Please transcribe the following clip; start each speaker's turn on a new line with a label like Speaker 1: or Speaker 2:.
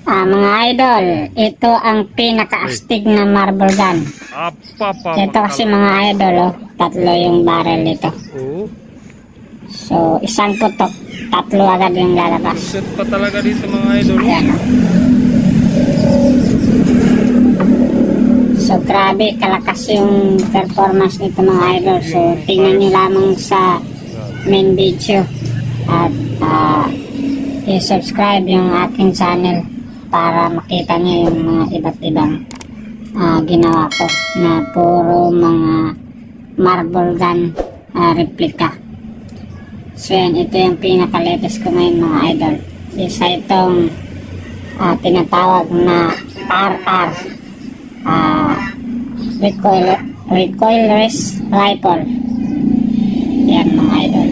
Speaker 1: Mga idol, ito ang pinaka-astig na marble gun. Ito kasi mga idol, tatlo yung barrel nito. So, isang putok, tatlo agad yung lalabas.
Speaker 2: Set pa talaga dito mga idol.
Speaker 1: Ayan. So, grabe, kalakas yung performance nito mga idol. So, tingnan nyo lamang sa main video. At, i-subscribe yung aking channel para makita nyo yung mga iba't ibang ginawa ko na puro mga marble gun replica. So yan, ito yung pinaka-latest ko ngayon mga idol. Isa itong tinatawag na RR recoilless rifle. Yan mga idol.